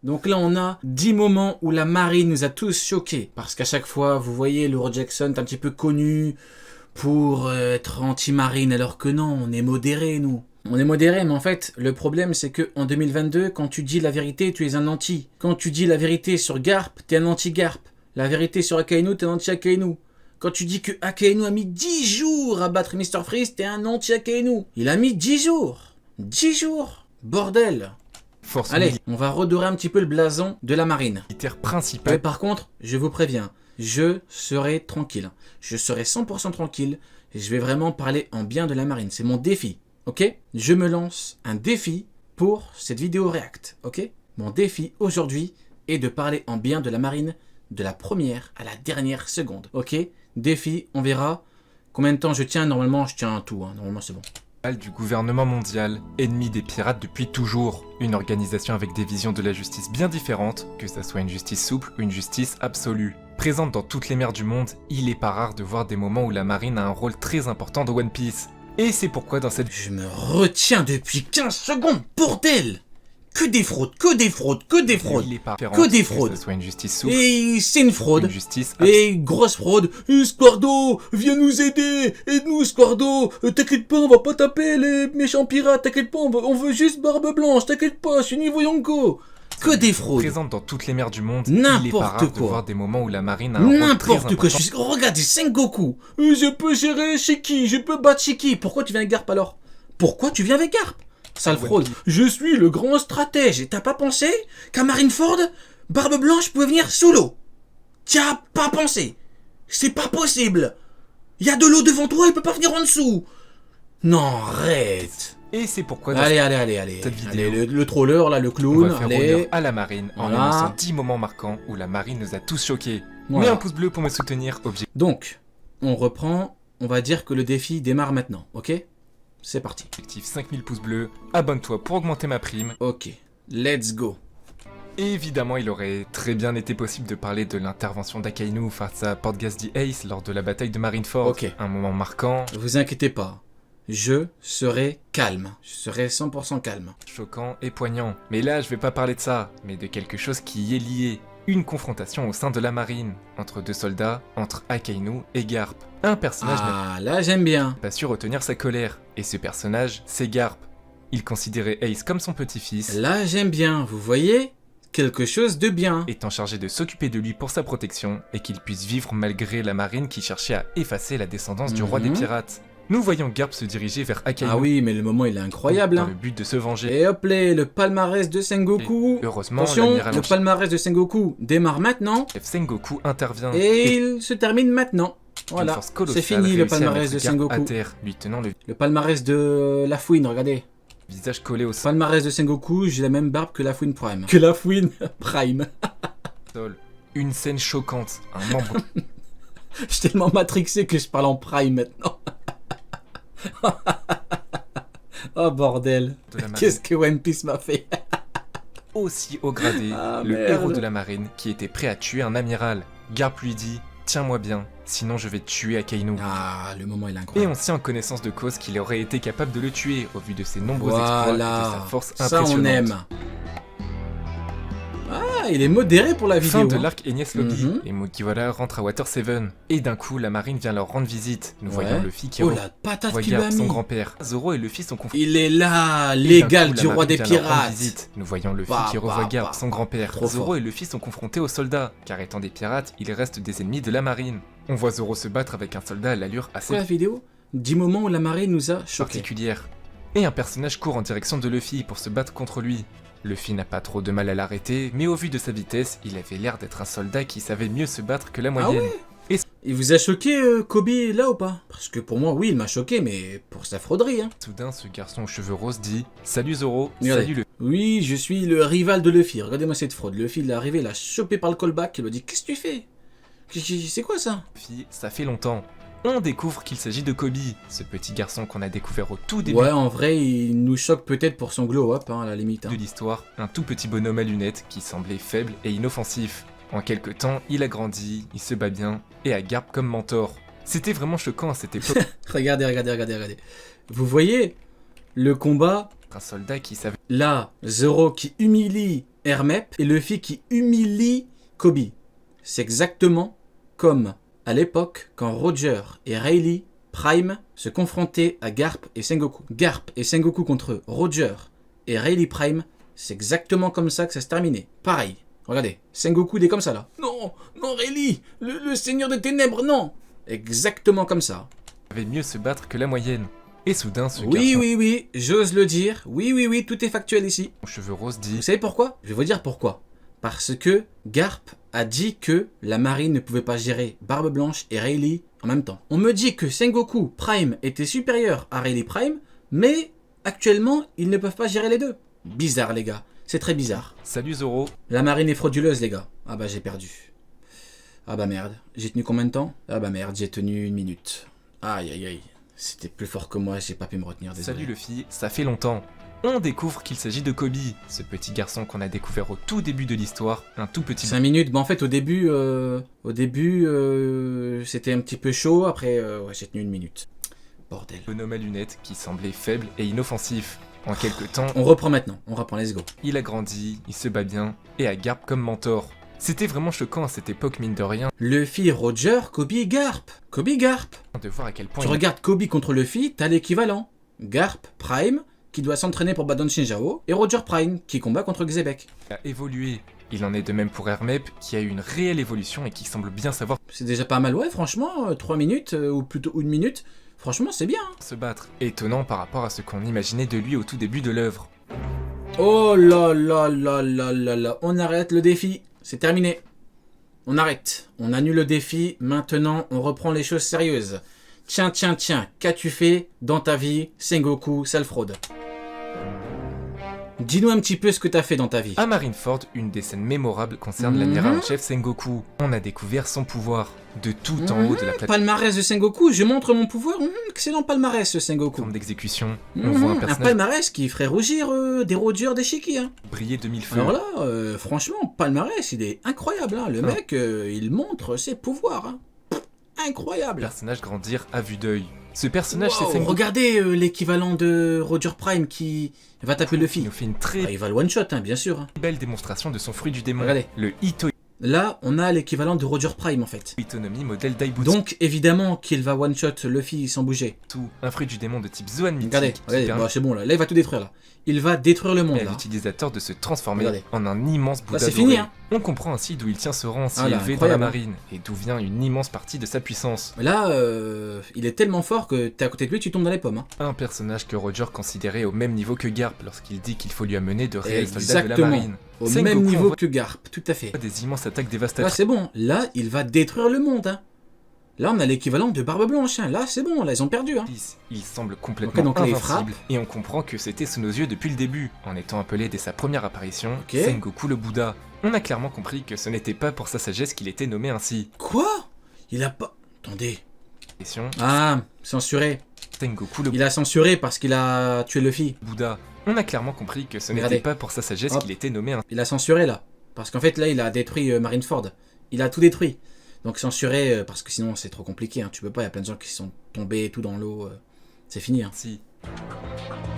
Donc là, on a 10 moments où la marine nous a tous choqués. Parce qu'à chaque fois, vous voyez, Laura Jackson est un petit peu connu pour être anti-marine, alors que non, on est modéré, nous. On est modéré, mais en fait, le problème, c'est que en 2022, quand tu dis la vérité, tu es un anti. Quand tu dis la vérité sur Garp, t'es un anti-Garp. La vérité sur Akainu, t'es un anti-Akainu. Quand tu dis que Akainu a mis 10 jours à battre Mr. Freeze, t'es un anti-Akainu. Il a mis 10 jours. 10 jours. Bordel. Force Allez, on va redorer un petit peu le blason de la marine. militaire Mais principale. par contre, je vous préviens, je serai tranquille. Je serai 100% tranquille. Et je vais vraiment parler en bien de la marine. C'est mon défi, ok? Je me lance un défi pour cette vidéo React, ok? Mon défi aujourd'hui est de parler en bien de la marine de la première à la dernière seconde, ok? Défi, on verra combien de temps je tiens. Normalement, je tiens un tout, hein. Normalement, c'est bon. Du gouvernement mondial, ennemi des pirates depuis toujours. Une organisation avec des visions de la justice bien différentes, que ça soit une justice souple ou une justice absolue. Présente dans toutes les mers du monde, il est pas rare de voir des moments où la marine a un rôle très important dans One Piece. Et c'est pourquoi dans cette Je me retiens depuis 15 secondes, bordel! Que des fraudes, que des fraudes, que des fraudes! il est pas Que des fraudes. Que ce soit une justice souple, Et c'est une fraude. une justice Et grosse fraude. Et Squardo, viens nous aider. Aide-nous, Squardo. T'inquiète pas, on va pas taper les méchants pirates. T'inquiète pas, on veut juste Barbe Blanche. T'inquiète pas, je suis niveau Yonko. Que des fraudes. présente dans toutes les mers du monde, il est N'importe pas rare de quoi. voir des moments où la marine a un rôle très N'importe important. quoi. Regardez, Sengoku. Je peux gérer Shiki. Je peux battre Shiki. Pourquoi tu viens avec Garp alors? Pourquoi tu viens avec Garp? Sale fraude. Je suis le grand stratège. Et t'as pas pensé qu'à Marineford, Barbe Blanche pouvait venir sous l'eau? T'as pas pensé? C'est pas possible. Il y a de l'eau devant toi, il peut pas venir en dessous. Non, arrête. Et c'est pourquoi dans Allez. cette vidéo, Allez, le troller, là, le on clown, va faire honneur allez. à la marine en Voilà. énonçant 10 moments marquants où la marine nous a tous choqués. Voilà. Mets un pouce bleu pour me soutenir, Donc, on reprend, on va dire que le défi démarre maintenant, ok? C'est parti. objectif 5000 pouces bleus, abonne-toi pour augmenter ma prime. Ok, let's go. Et évidemment, il aurait très bien été possible de parler de l'intervention d'Akainu face à Portgas the Ace lors de la bataille de Marineford. Ok. Un moment marquant, Vous inquiétez pas, je serai calme. Je serai 100% calme. choquant et poignant. Mais là, je vais pas parler de ça, mais de quelque chose qui y est lié. Une confrontation au sein de la marine, entre deux soldats, entre Akainu et Garp. Un personnage n'a Ah, là j'aime bien. pas su retenir sa colère, et ce personnage, c'est Garp. Il considérait Ace comme son petit-fils, Là j'aime bien, vous voyez? Quelque chose de bien. étant chargé de s'occuper de lui pour sa protection, et qu'il puisse vivre malgré la marine qui cherchait à effacer la descendance du roi des pirates. Nous voyons Garp se diriger vers Akainu Ah oui, mais le moment il est incroyable. dans Hein. le but de se venger. Et hop là, le palmarès de Sengoku. Heureusement, Attention, l'amiral le en chef palmarès de Sengoku démarre maintenant. Sengoku intervient Et il se termine maintenant. une Voilà, force colossale c'est fini le réussit à palmarès mettre de Garp à Sengoku. terre, lui tenant le Le palmarès de La Fouine, regardez. visage collé au sol. Palmarès de Sengoku, j'ai la même barbe que La Fouine Prime. Que La Fouine Prime. Une scène choquante, un membre Je suis tellement matrixé que je parle en Prime maintenant. Oh bordel. de la marine Qu'est-ce que One Piece m'a fait? aussi haut gradé, Ah, le merde. héros de la marine qui était prêt à tuer un amiral. Garp lui dit « Tiens-moi bien, sinon je vais tuer Akainu ». Ah, le moment il est Et incroyable. on sait en connaissance de cause qu'il aurait été capable de le tuer au vu de ses nombreux exploits et de sa Voilà, force ça impressionnante. on aime. Ah, il est modéré pour la vidéo. Fin de hein. l'arc Enies Lobby, Mhm. les Mugiwara rentrent à Water 7 et d'un coup la marine vient leur rendre visite. Nous Ouais. voyons Luffy qui Oh la patate revoit qu'il lui a Garp, son mis. grand-père. Zoro et Luffy sont confrontés. Il est là, Et d'un l'égal coup, la du roi marine des vient leur rendre pirates. visite. Nous voyons Luffy Bah, qui revoit bah, Garp, bah. son grand-père. Trop Zoro fort. et Luffy sont confrontés aux soldats, car étant des pirates, ils restent des ennemis de la marine. On voit Zoro se battre avec un soldat à l'allure C'est assez quoi la vidéo? 10 moments où la marée nous a choqués. particulière. Et un personnage court en direction de Luffy pour se battre contre lui. Luffy n'a pas trop de mal à l'arrêter, mais au vu de sa vitesse, il avait l'air d'être un soldat qui savait mieux se battre que la Ah moyenne. ouais? Et- Il vous a choqué Kobe là ou pas? Parce que pour moi oui il m'a choqué mais pour sa frauderie hein. Soudain, ce garçon aux cheveux roses dit « Salut Zoro, Regardez. salut Luffy. Oui je suis le rival de Luffy, regardez-moi cette fraude. Luffy il est arrivé, il a chopé par le callback, il lui a dit qu'est-ce que tu fais? C'est quoi ça? Ça fait longtemps. » On découvre qu'il s'agit de Kobe, ce petit garçon qu'on a découvert au tout début Ouais en vrai il nous choque peut-être pour son glow up hein, à la limite. Hein. de l'histoire, un tout petit bonhomme à lunettes qui semblait faible et inoffensif. En quelque temps, il a grandi, il se bat bien, et a Garp comme mentor. C'était vraiment choquant à cette époque. Regardez. Vous voyez le combat Un soldat qui savait Là, Zoro qui humilie Hermep et Luffy qui humilie Kobe. C'est exactement comme à l'époque quand Roger et Rayleigh Prime se confrontaient à Garp et Sengoku. Garp et Sengoku contre Roger et Rayleigh Prime, c'est exactement comme ça que ça se terminait. Pareil. Regardez, Sengoku il est comme ça là. Non, non Rayleigh, le seigneur des ténèbres, non. Exactement comme ça. mieux se battre que la moyenne. Et soudain, ce Oui, garçon oui, oui, j'ose le dire. Oui, oui, oui, tout est factuel ici. aux cheveux roses dit Vous savez pourquoi? Je vais vous dire pourquoi. Parce que Garp a dit que la marine ne pouvait pas gérer Barbe Blanche et Rayleigh en même temps. On me dit que Sengoku Prime était supérieur à Rayleigh Prime, mais actuellement, ils ne peuvent pas gérer les deux. Bizarre, les gars. C'est très bizarre. Salut Zoro. La marine est frauduleuse, les gars. Ah bah, j'ai perdu. Ah bah merde. J'ai tenu combien de temps? Ah bah merde, j'ai tenu 1 minute. Aïe, aïe, aïe. C'était plus fort que moi, j'ai pas pu me retenir, désolé. Salut Luffy, ça fait longtemps. On découvre qu'il s'agit de Kobe, ce petit garçon qu'on a découvert au tout début de l'histoire, un tout petit 5 minutes, bah en fait au début, c'était un petit peu chaud, après ouais, j'ai tenu 1 minute. Bordel. bonhomme à lunettes qui semblait faible et inoffensif. En quelques temps, On reprend maintenant, on reprend, let's go. il a grandi, il se bat bien, et a Garp comme mentor. C'était vraiment choquant à cette époque, mine de rien, Luffy, Roger, Kobe, Garp. Kobe, Garp. de voir à quel point Tu regardes Kobe contre Luffy, t'as l'équivalent. Garp, Prime, qui doit s'entraîner pour Badon Shinjao, et Roger Prime, qui combat contre Xebec. il a évolué. Il en est de même pour Hermep, qui a eu une réelle évolution et qui semble bien savoir C'est déjà pas mal, ouais, franchement, 3 minutes, ou plutôt 1 minute. Franchement, c'est bien. se battre. Étonnant par rapport à ce qu'on imaginait de lui au tout début de l'œuvre. Oh là là là là là là, on arrête le défi, c'est terminé. On arrête, on annule le défi, maintenant on reprend les choses sérieuses. Tiens, tiens, tiens, qu'as-tu fait dans ta vie, Sengoku, sale fraude? Dis-nous un petit peu ce que t'as fait dans ta vie. À Marineford, une des scènes mémorables concerne l'amiral en chef Sengoku. On a découvert son pouvoir, de tout en haut de la plateforme Palmarès de Sengoku, je montre mon pouvoir. Excellent palmarès, ce Sengoku. d'exécution. On voit un Un personnage palmarès qui ferait rougir des Rogers des Shiki. Hein. briller de mille feux. Alors là, franchement, palmarès, il est incroyable. Hein. Le mec, il montre ses pouvoirs. Hein. Incroyable. Personnage grandir à vue d'œil. Ce personnage, c'est Wow, Sengoku regardez l'équivalent de Roger Prime qui va taper qui Luffy. nous fait une très Ah, il va le one-shot, hein, bien sûr. Hein. belle démonstration de son fruit du démon. Regardez. Le Ito Là, on a l'équivalent de Roger Prime, en fait. Autonomie modèle Daibutsu, Donc, évidemment qu'il va one-shot Luffy sans bouger. un fruit du démon de type Zoan mythique Regardez, qui regardez, permet bah, c'est bon, là. Là, il va tout détruire, là. Il va détruire le monde, à là. l'utilisateur de se transformer Regardez. en un immense Bouddha c'est doré. fini, hein. On comprend ainsi d'où il tient ce rang si Ah là, élevé dans la incroyable. marine, et d'où vient une immense partie de sa puissance. Mais là, il est tellement fort que t'es à côté de lui, tu tombes dans les pommes. Hein. Un personnage que Roger considérait au même niveau que Garp lorsqu'il dit qu'il faut lui amener de réels soldats de la Exactement. marine. Au Sengoku même niveau envoie que Garp, tout à fait. des immenses attaques Là, dévastatrices. c'est bon. Là, il va détruire le monde. Hein. Là, on a l'équivalent de Barbe Blanche. Hein. Là, c'est bon. Là, ils ont perdu. Hein. Il semble complètement Ok, donc là, il invincible, et on comprend que c'était sous nos yeux depuis le début. En étant appelé dès sa première apparition, Ok. Sengoku le Bouddha. On a clairement compris que ce n'était pas pour sa sagesse qu'il était nommé ainsi. Quoi? Il a pas... Attendez. Question, Ah, censuré. Sengoku le Il a censuré parce qu'il a tué Luffy. Bouddha. On a clairement compris que ce Regardez. n'était pas pour sa sagesse Hop. qu'il était nommé ainsi. Il a censuré, là. Parce qu'en fait, là, il a détruit Marineford. Il a tout détruit. Donc, censuré, parce que sinon, c'est trop compliqué. Hein. Tu peux pas, il y a plein de gens qui sont tombés et tout dans l'eau. C'est fini. Hein.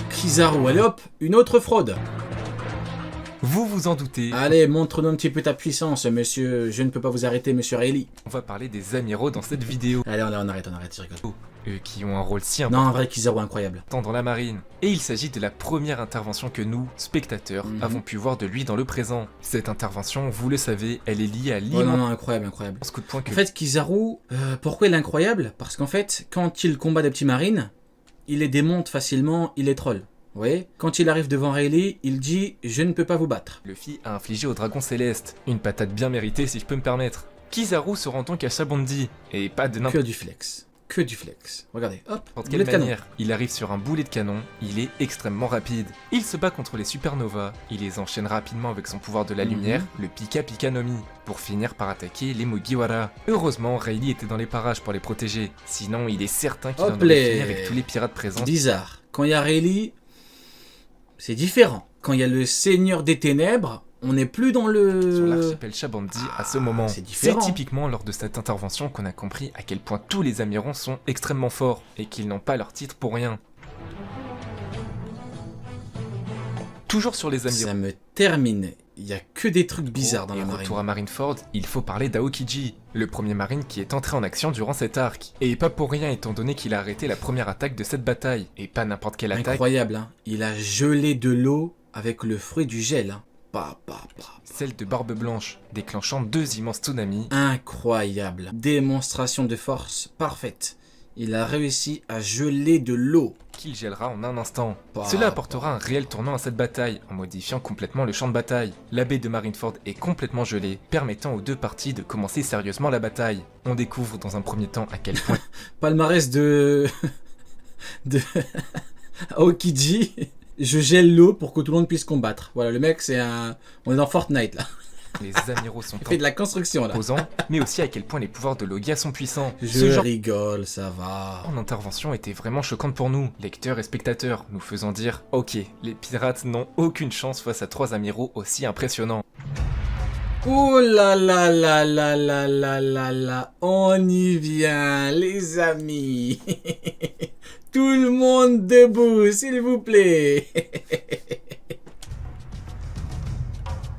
Kizaru, allez hop, une autre fraude. Vous vous en doutez, Allez, montre-nous un petit peu ta puissance, monsieur. Je ne peux pas vous arrêter, monsieur Rayleigh. on va parler des amiraux dans cette vidéo, Allez, on arrête, je rigole. eux qui ont un rôle si Non, en vrai, Kizaru, incroyable. important dans la marine. Et il s'agit de la première intervention que nous, spectateurs, Mhm. avons pu voir de lui dans le présent. Cette intervention, vous le savez, elle est liée à Oh l'immense non, non, incroyable, incroyable. coup de poing que En fait, Kizaru, pourquoi il est incroyable? Parce qu'en fait, quand il combat des petits marines, il les démonte facilement, il les troll. Vous voyez? Quand il arrive devant Rayleigh, il dit « Je ne peux pas vous battre Luffy a infligé au dragon céleste. Une patate bien méritée si je peux me permettre. Kizaru se rend donc à Shabondi, et pas de ». Que du flex. Que du flex. Regardez, hop, n'importe boulet quelle de canon. manière. Il arrive sur un boulet de canon, il est extrêmement rapide. Il se bat contre les supernovas, il les enchaîne rapidement avec son pouvoir de la Mhm. lumière, le Pika Pika no Mi, pour finir par attaquer les Mugiwara. Heureusement, Rayleigh était dans les parages pour les protéger, sinon il est certain qu'il en Hop aurait les- fini avec tous les pirates présents. Bizarre. Quand il y a Rayleigh, c'est différent. Quand il y a le Seigneur des Ténèbres, on n'est plus dans Sur le... l'archipel Shabondi à ce moment. c'est différent. typiquement lors de cette intervention qu'on a compris à quel point tous les amiraux sont extrêmement forts et qu'ils n'ont pas leur titre pour rien. Toujours sur les amiraux. Ça me termine. Il y a que des trucs bizarres dans Et la marine. retour à Marineford, il faut parler d'Aokiji, le premier marine qui est entré en action durant cet arc. Et pas pour rien étant donné qu'il a arrêté la première attaque de cette bataille. Et pas n'importe quelle attaque. Incroyable, hein. Il a gelé de l'eau avec le fruit du gel, hein. Celle de Barbe Blanche, déclenchant 2 immenses tsunamis. Incroyable. Démonstration de force parfaite. Il a réussi à geler de l'eau. Qu'il gèlera en un instant. Cela apportera un réel tournant à cette bataille, en modifiant complètement le champ de bataille. La baie de Marineford est complètement gelée, permettant aux deux parties de commencer sérieusement la bataille. On découvre dans un premier temps à quel point... Palmarès de... Aokiji. Je gèle l'eau pour que tout le monde puisse combattre. Voilà, le mec, c'est un... On est dans Fortnite, là. Les amiraux sont Il fait de la construction, là. imposants, mais aussi à quel point les pouvoirs de Logia sont puissants. Je rigole, ça va. Son intervention était vraiment choquante pour nous, lecteurs et spectateurs, nous faisant dire « Ok, les pirates n'ont aucune chance face à 3 amiraux aussi impressionnants. » Oh là là là là là là là là. On y vient, les amis. Tout le monde debout, s'il vous plaît.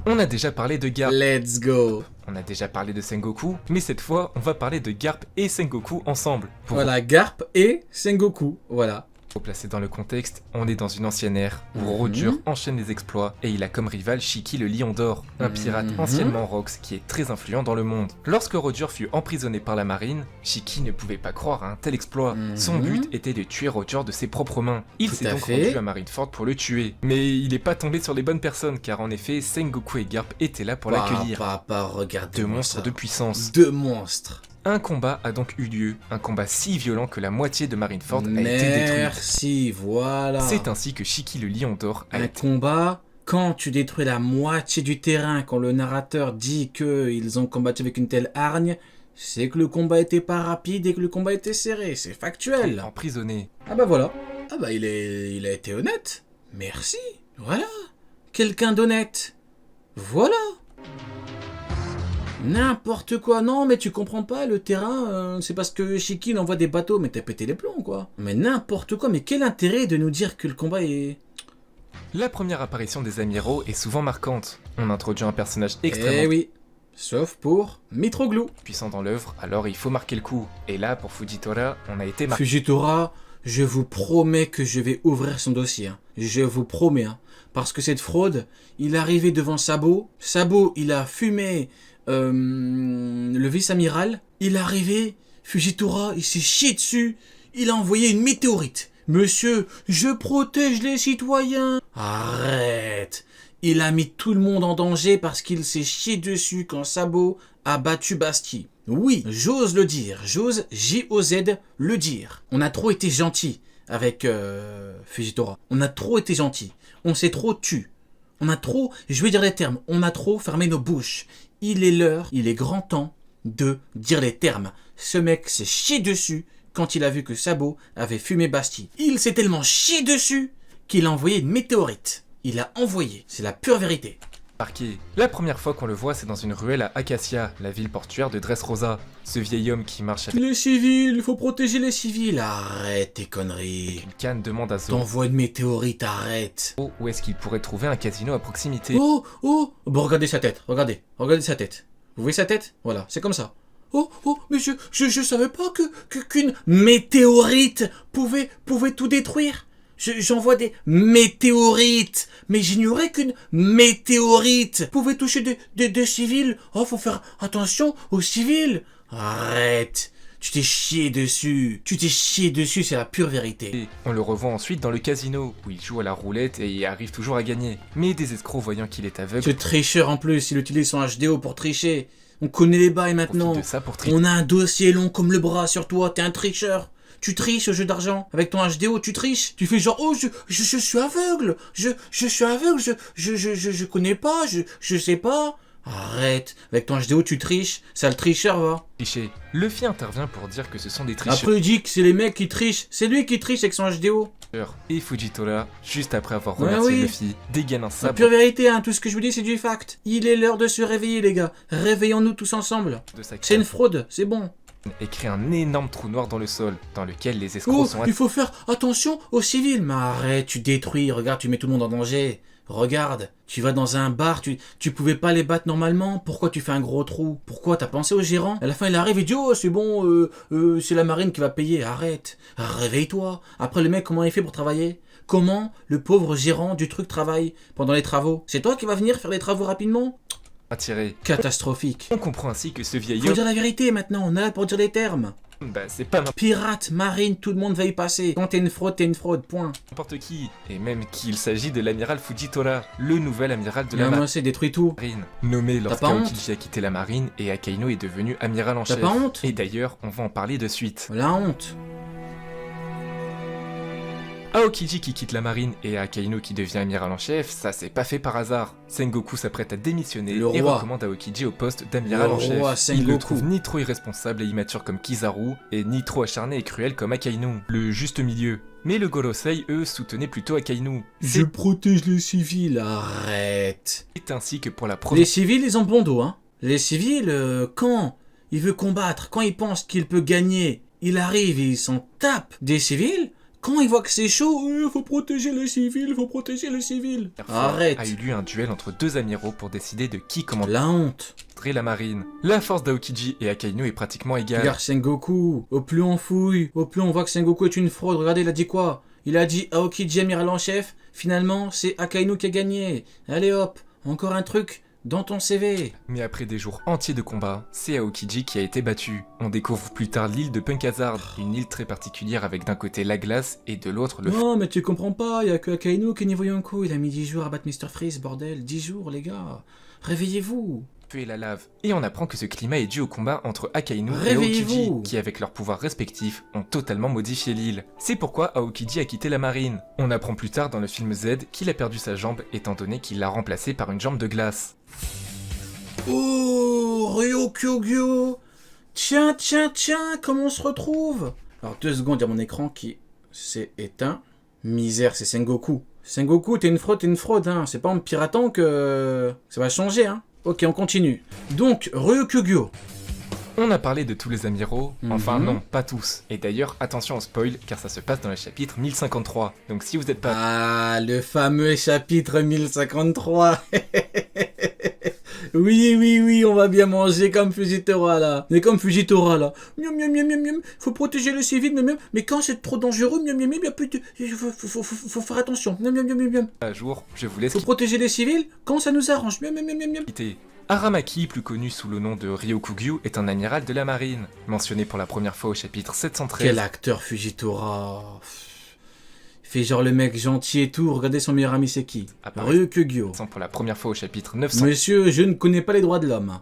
On a déjà parlé de Garp, Let's go. on a déjà parlé de Sengoku, mais cette fois, on va parler de Garp et Sengoku ensemble. Pour Voilà, Garp et Sengoku. Voilà. vous placer dans le contexte, on est dans une ancienne ère où Roger enchaîne les exploits et il a comme rival Shiki le Lion d'Or, un pirate anciennement Rox qui est très influent dans le monde. Lorsque Roger fut emprisonné par la marine, Shiki ne pouvait pas croire à un tel exploit. Son but était de tuer Roger de ses propres mains. Il s'est donc rendu à Marineford pour le tuer. Mais il n'est pas tombé sur les bonnes personnes car en effet, Sengoku et Garp étaient là pour l'accueillir. Regardez. Deux monstres de puissance. Deux monstres. Un combat a donc eu lieu, un combat si violent que la moitié de Marineford a été détruite. Merci, voilà. C'est ainsi que Shiki le Lion d'Or a un combat. Quand tu détruis la moitié du terrain, quand le narrateur dit qu'ils ont combattu avec une telle hargne, c'est que le combat était pas rapide et que le combat était serré. C'est factuel. Emprisonné. Ah bah voilà. Ah bah il a été honnête. Merci. Voilà. Quelqu'un d'honnête. Voilà. N'importe quoi, non mais tu comprends pas, le terrain, c'est parce que Shiki envoie des bateaux, mais t'as pété les plombs quoi. Mais n'importe quoi, mais quel intérêt de nous dire que le combat est... La première apparition des amiraux est souvent marquante. On introduit un personnage extrêmement oui, sauf pour Mitroglou. puissant dans l'œuvre, alors il faut marquer le coup. Et là, pour Fujitora, on a été marqué. Fujitora, je vous promets que je vais ouvrir son dossier. Hein. Je vous promets, hein. Parce que cette fraude, il est arrivé devant Sabo. Sabo, il a fumé... le vice-amiral, il est arrivé, Fujitora, il s'est chié dessus, il a envoyé une météorite. Monsieur, je protège les citoyens. Arrête. Il a mis tout le monde en danger parce qu'il s'est chié dessus quand Sabo a battu Basti. Oui, j'ose le dire, j'ose, J-O-Z, le dire. On a trop été gentil avec Fujitora. On a trop été gentil. On s'est trop tu. On a trop, je vais dire les termes, on a trop fermé nos bouches. Il est l'heure, il est grand temps de dire les termes. Ce mec s'est chié dessus quand il a vu que Sabo avait fumé Basti. Il s'est tellement chié dessus qu'il a envoyé une météorite. Il a envoyé, c'est la pure vérité. Marqué. La première fois qu'on le voit, c'est dans une ruelle à Acacia, la ville portuaire de Dressrosa. Ce vieil homme qui marche avec Les civils, il faut protéger les civils. Arrête tes conneries. une canne demande à Zoro T'envoies une météorite, arrête. où est-ce qu'il pourrait trouver un casino à proximité. Oh, bon, regardez sa tête, regardez sa tête. Vous voyez sa tête? Voilà, c'est comme ça. Oh, mais je savais pas qu'une météorite pouvait tout détruire. J'envoie des météorites, mais j'ignorais qu'une météorite pouvait toucher des civils. Oh, faut faire attention aux civils. Arrête. Tu t'es chié dessus, c'est la pure vérité. Et on le revoit ensuite dans le casino, où il joue à la roulette et arrive toujours à gagner. Mais des escrocs voyant qu'il est aveugle, Ce tricheur en plus, il utilise son HDO pour tricher. On connaît les bails maintenant. profitent de ça pour tricher. On a un dossier long comme le bras sur toi, t'es un tricheur. Tu triches au jeu d'argent. Avec ton HDO, tu triches. Tu fais genre, oh, je suis aveugle. Je suis aveugle, je connais pas, je sais pas. Arrête. Avec ton HDO, tu triches. Ça, le tricheur, va. Tricher. Luffy intervient pour dire que ce sont des tricheurs. Après, il dit que c'est les mecs qui trichent. C'est lui qui triche avec son HDO. Et Fujitora, juste après avoir Ouais, remercié oui. Luffy, dégaine un La sabre pure vérité, hein. Tout ce que je vous dis, c'est du fact. Il est l'heure de se réveiller, les gars. Réveillons-nous tous ensemble. de sa C'est une canne fraude, c'est bon. et crée un énorme trou noir dans le sol, dans lequel les escrocs Oh, sont il faut faire attention aux civils. Mais arrête, tu détruis, regarde, tu mets tout le monde en danger. Regarde, tu vas dans un bar, tu pouvais pas les battre normalement, pourquoi tu fais un gros trou? Pourquoi? T'as pensé au gérant? À la fin il arrive et dit oh c'est bon, c'est la marine qui va payer, arrête, réveille-toi. Après le mec comment il fait pour travailler? Comment le pauvre gérant du truc travaille pendant les travaux? C'est toi qui vas venir faire les travaux rapidement? Attiré. Catastrophique. On comprend ainsi que ce vieil Faut homme... dire la vérité maintenant, on est là pour dire des termes. Bah c'est pas Pirate, marine, tout le monde va y passer. Quand t'es une fraude, point. n'importe qui. Et même qu'il s'agit de l'amiral Fujitora, le nouvel amiral de la Moi c'est détruit tout. marine. Nommé pas lorsqu'Aokiji a quitté la marine et Akainu est devenu amiral en T'as chef. pas honte? Et d'ailleurs, on va en parler de suite. La honte. Aokiji qui quitte la marine et Akainu qui devient amiral en chef, ça c'est pas fait par hasard. Sengoku s'apprête à démissionner Le et roi. recommande Aokiji au poste d'amiral Le en chef. roi Il le Sengoku. trouve ni trop irresponsable et immature comme Kizaru, et ni trop acharné et cruel comme Akainu. Le juste milieu. Mais le Gorosei, eux, soutenaient plutôt Akainu. Je protège les civils, arrête. C'est ainsi que pour la Les première civils, ils ont bon dos, hein. Les civils, quand il veut combattre, quand il pense qu'il peut gagner, il arrive et il s'en tape des civils. Quand il voit que c'est chaud, faut protéger les civils, faut protéger les civils. fois Arrête. a eu lieu un duel entre deux amiraux pour décider de qui commanderait La honte. la marine. La force d'Aokiji et Akainu est pratiquement égale. Regarde Sengoku, au plus on fouille, au plus on voit que Sengoku est une fraude. Regardez, il a dit quoi? Il a dit Aokiji amiral en chef, finalement c'est Akainu qui a gagné. Allez hop, encore un truc dans ton CV. Mais après des jours entiers de combat, c'est Aokiji qui a été battu. On découvre plus tard l'île de Punk Hazard, une île très particulière avec d'un côté la glace et de l'autre le feu. Non mais tu comprends pas, y a que Akainu qui est niveau Yonko. Il a mis 10 jours à battre Mr. Freeze, bordel. 10 jours les gars. Réveillez-vous. Et la lave. Et on apprend que ce climat est dû au combat entre Akainu et Réveillez-vous. Aokiji, qui avec leurs pouvoirs respectifs ont totalement modifié l'île. C'est pourquoi Aokiji a quitté la marine. On apprend plus tard dans le film Z qu'il a perdu sa jambe étant donné qu'il l'a remplacée par une jambe de glace. Oh, Ryokugyo. Tiens, comment on se retrouve? Alors 2 secondes, il y a mon écran qui s'est éteint. Misère, c'est Sengoku. Sengoku, t'es une fraude, hein. C'est pas en piratant que ça va changer, hein. Ok, on continue. Donc, Ryokugyo. On a parlé de tous les amiraux, enfin Mhm. non, pas tous. Et d'ailleurs, attention au spoil, car ça se passe dans le chapitre 1053. Donc si vous n'êtes pas... Ah, le fameux chapitre 1053. Oui, on va bien manger comme Fujitora là. Mais comme Fujitora là. Miam, miam, miam, miam, miam. Faut protéger le civil, mais quand c'est trop dangereux, miam, miam, miam, y a plus de... faut faire attention. Miam, miam, miam, miam, miam. À jour, je vous laisse Faut protéger les civils quand ça nous arrange. Miam, miam, miam, miam, miam. quitter. Aramaki, plus connu sous le nom de Ryokugyu, est un amiral de la marine, mentionné pour la première fois au chapitre 713. Quel acteur Fujitora. Il fait genre le mec gentil et tout. Regardez son meilleur ami c'est qui? Ryokugyo. Pour la première fois au chapitre 905, Monsieur, je ne connais pas les droits de l'homme.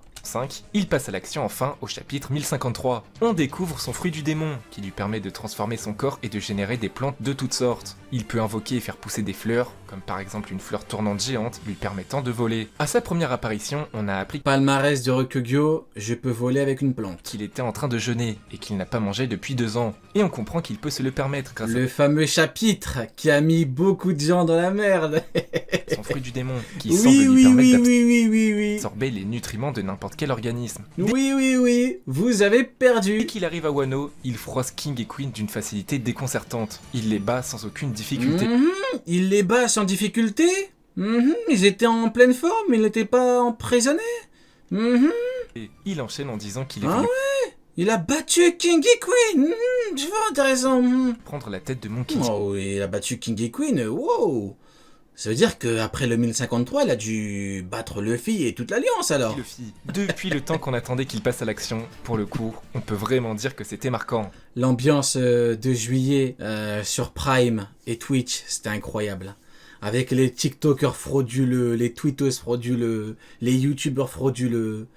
il passe à l'action enfin au chapitre 1053. On découvre son fruit du démon, qui lui permet de transformer son corps et de générer des plantes de toutes sortes. Il peut invoquer et faire pousser des fleurs, comme par exemple une fleur tournante géante lui permettant de voler. À sa première apparition, on a appris Palmarès de Ryokugyo, je peux voler avec une plante. qu'il était en train de jeûner et qu'il n'a pas mangé depuis 2 ans. Et on comprend qu'il peut se le permettre grâce Le fameux chapitre qui a mis beaucoup de gens dans la merde. à son fruit du démon, qui semble lui permettre oui. d'absorber les nutriments de n'importe quel organisme. Oui, vous avez Dès perdu. qu'il arrive à Wano, il froisse King et Queen d'une facilité déconcertante. Il les bat sans aucune difficulté. Il les bat sans difficulté. Ils étaient en pleine forme, ils n'étaient pas emprisonnés. Et il enchaîne en disant qu'il est Ah venu Il a battu King et Queen. Tu vois, intéressant. prendre la tête de Monkey D. Oh, il a battu King et Queen. Wow. Ça veut dire qu'après le 1053, il a dû battre Luffy et toute l'Alliance alors. Luffy. Depuis le temps qu'on attendait qu'il passe à l'action, pour le coup, on peut vraiment dire que c'était marquant. L'ambiance de juillet sur Prime et Twitch, c'était incroyable. Avec les TikTokers frauduleux, les tweetos frauduleux, les YouTubers frauduleux.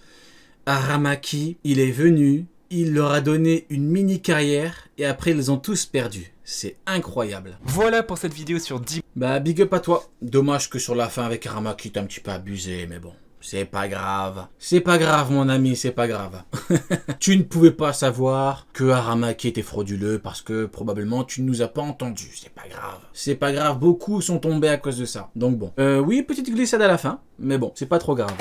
Aramaki, il est venu, il leur a donné une mini carrière et après ils ont tous perdu. C'est incroyable. Voilà pour cette vidéo sur 10. Bah big up à toi. Dommage que sur la fin avec Aramaki t'as un petit peu abusé, mais bon. C'est pas grave. C'est pas grave mon ami, c'est pas grave. Tu ne pouvais pas savoir que Aramaki était frauduleux parce que probablement tu ne nous as pas entendus. C'est pas grave. C'est pas grave, beaucoup sont tombés à cause de ça. Donc bon. Oui, petite glissade à la fin, mais bon, c'est pas trop grave.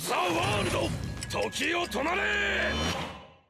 ザ・ワールド時を止まれ